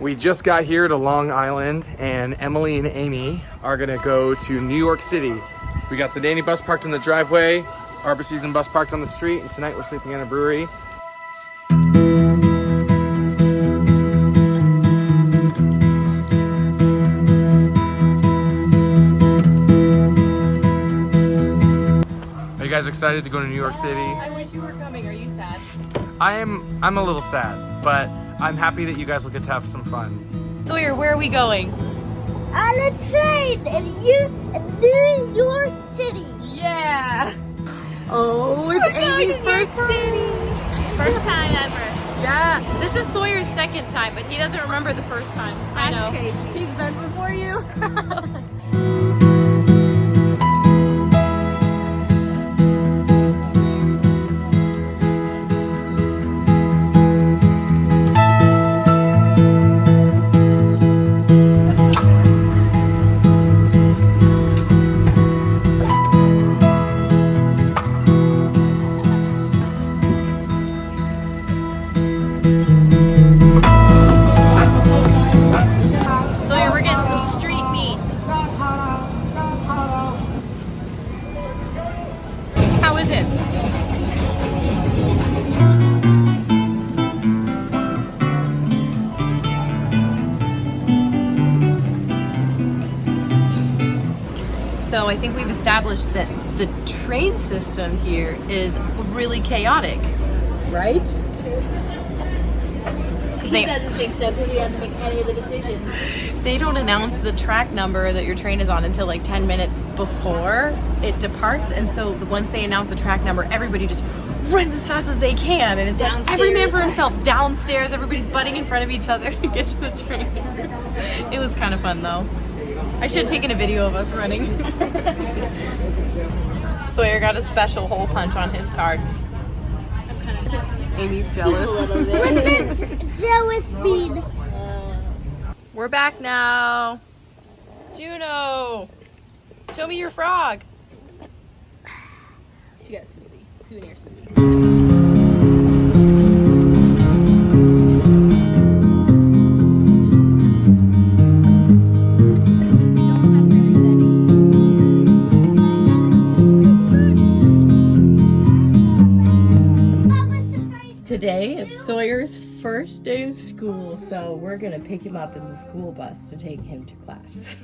We just got here to Long Island, and Emily and Amy are gonna go to New York City. We got the nanny bus parked in the driveway, Arbor Season bus parked on the street, and tonight we're sleeping in a brewery. Are you guys excited to go to New York City? I wish you were coming. Are you sad? I'm a little sad, but I'm happy that you guys will get to have some fun. Sawyer, where are we going? On a train in New York City. Yeah. Oh, it's Amy's first day. First time ever. Yeah. This is Sawyer's second time, but he doesn't remember the first time. I know. He's been before you. Sawyer, we're getting some street meat. How is it? So I think we've established that the train system here is really chaotic, right? He doesn't think so because he hasn't made any of the decisions. They don't announce the track number that your train is on until like 10 minutes before it departs, and so once they announce the track number, everybody just runs as fast as they can, and it's like every man for himself. Downstairs, everybody's butting in front of each other to get to the train. It was kind of fun though. I should have taken a video of us running. Sawyer got a special hole punch on his card. I'm kind of Amy's a jealous. little bit. What does jealous mean? We're back now. Juno, show me your frog. She got a smoothie. Souvenir smoothie. Today is Sawyer's first day of school, so we're gonna pick him up in the school bus to take him to class.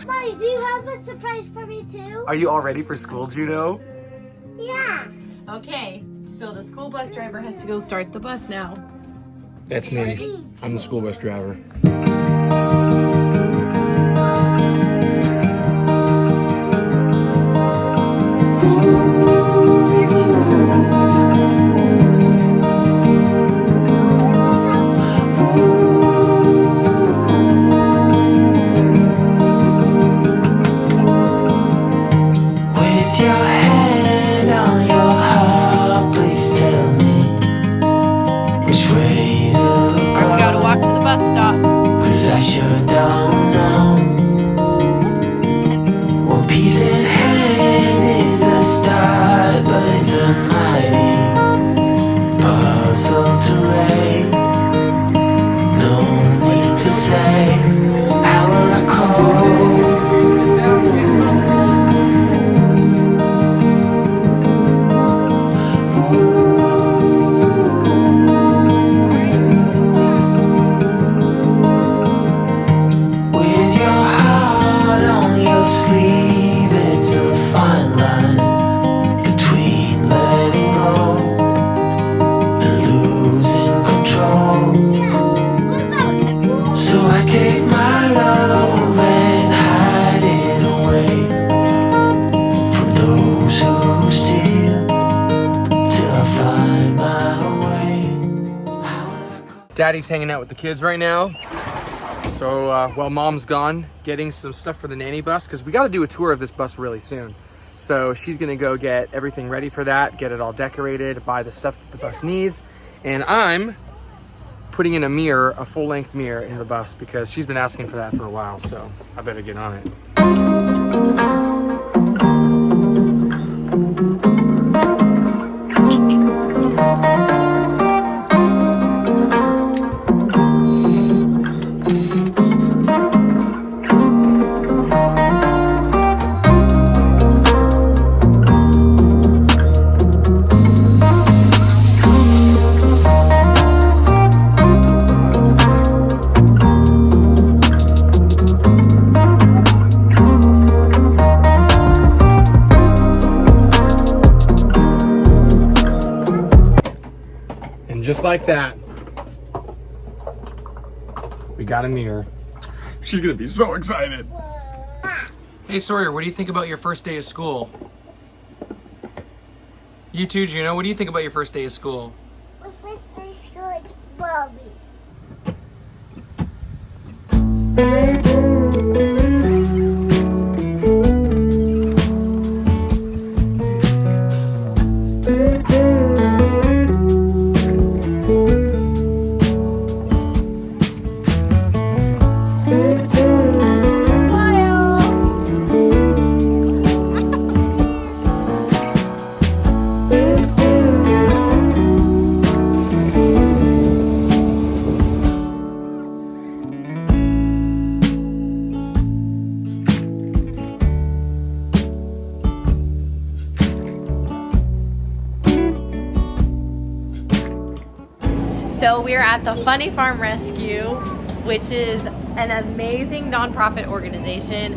Mommy, do you have a surprise for me too? Are you all ready for school, Juno? Yeah. Okay, so the school bus driver has to go start the bus now. That's me. I'm the school bus driver. Gotta walk to the bus stop. I sure don't know. One piece in hand is a start, but it's a mighty puzzle to make. No need to say, how will I cope? Daddy's hanging out with the kids right now. So while mom's gone, getting some stuff for the nanny bus, because we got to do a tour of this bus really soon. So she's gonna go get everything ready for that, get it all decorated, buy the stuff that the bus needs. And I'm putting in a mirror, a full-length mirror in the bus, because she's been asking for that for a while, so I better get on it. And just like that, we got a mirror. She's gonna be so excited. Hey Sawyer, what do you think about your first day of school? You too, Juno, what do you think about your first day of school? My first day of school is Bobby. So we're at the Funny Farm Rescue, which is an amazing nonprofit organization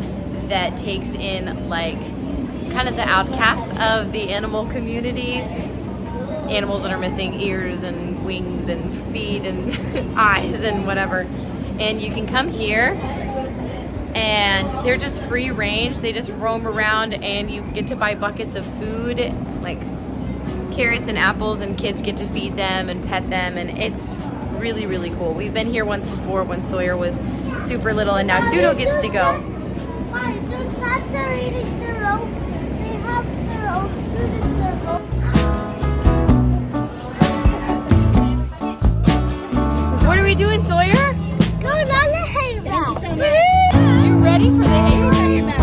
that takes in like kind of the outcasts of the animal community. Animals that are missing ears and wings and feet and eyes and whatever. And you can come here and they're just free range. They just roam around and you get to buy buckets of food, like carrots and apples, and kids get to feed them and pet them, and it's really, really cool. We've been here once before when Sawyer was super little, and now Juno gets to go. Why, those cats are eating their own. They have their own food in their home. What are we doing, Sawyer? Go down the hay bale. You ready for the hay race?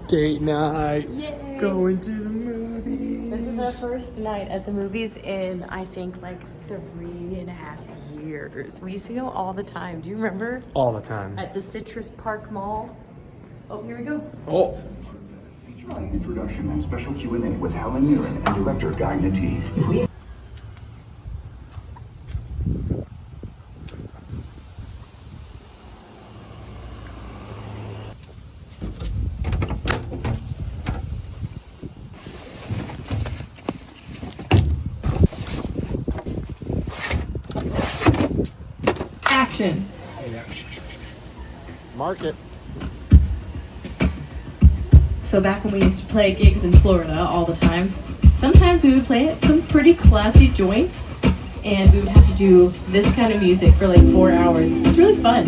Date night. Yay. Going to the movies. This is our first night at the movies in, I think, like 3.5 years. We used to go all the time. Do you remember? All the time. At the Citrus Park Mall. Oh, here we go. Oh. Featuring introduction and special Q&A with Helen Mirren and director Guy Natif. Action. Mark it. So back when we used to play gigs in Florida all the time, sometimes we would play at some pretty classy joints, and we would have to do this kind of music for like 4 hours. It's really fun.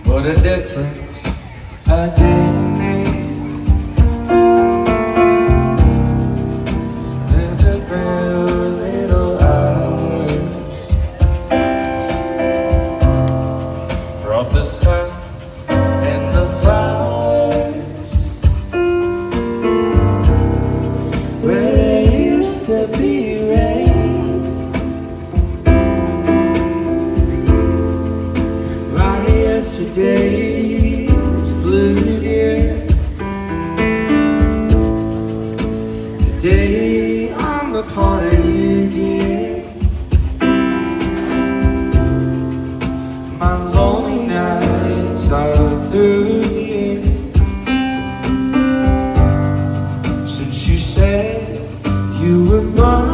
What a difference a day makes. Lived a very little hours. Brought the sun and the flowers. Where there used to be rain. Right yesterday's blue here. Today I'm upon you, dear. My lonely nights are through, dear. Since you said you were mine.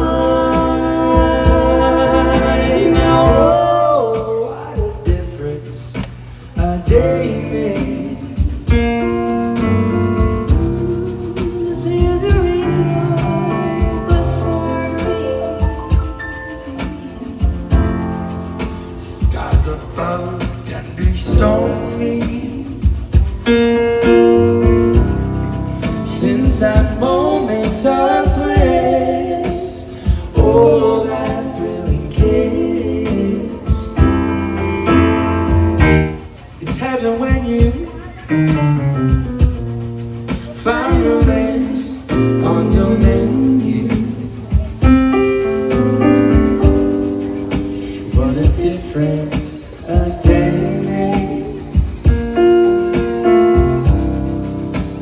Oh, that thrilling kiss. It's heaven when you find romance on your menu. What a difference a day makes,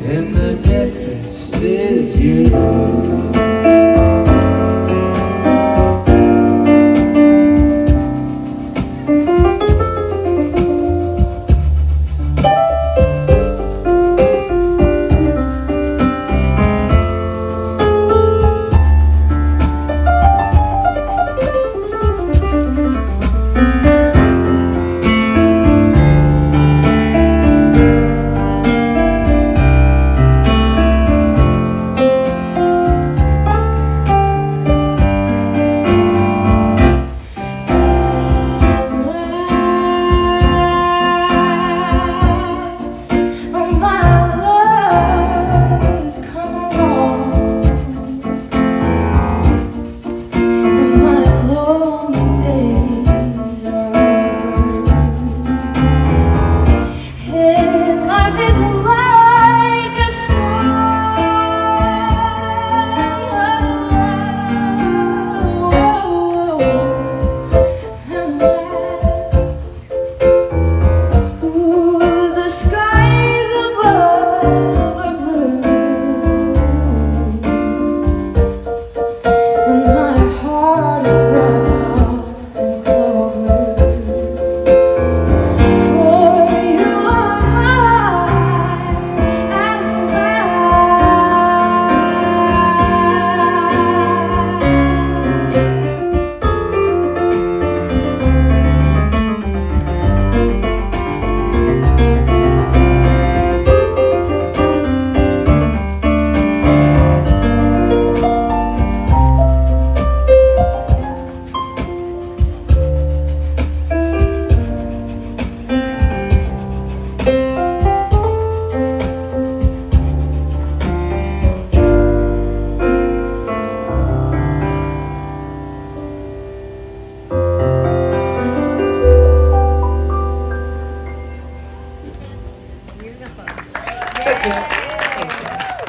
and the difference is you.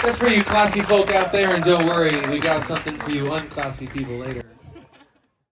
That's for you classy folk out there, and don't worry, we got something for you unclassy people later.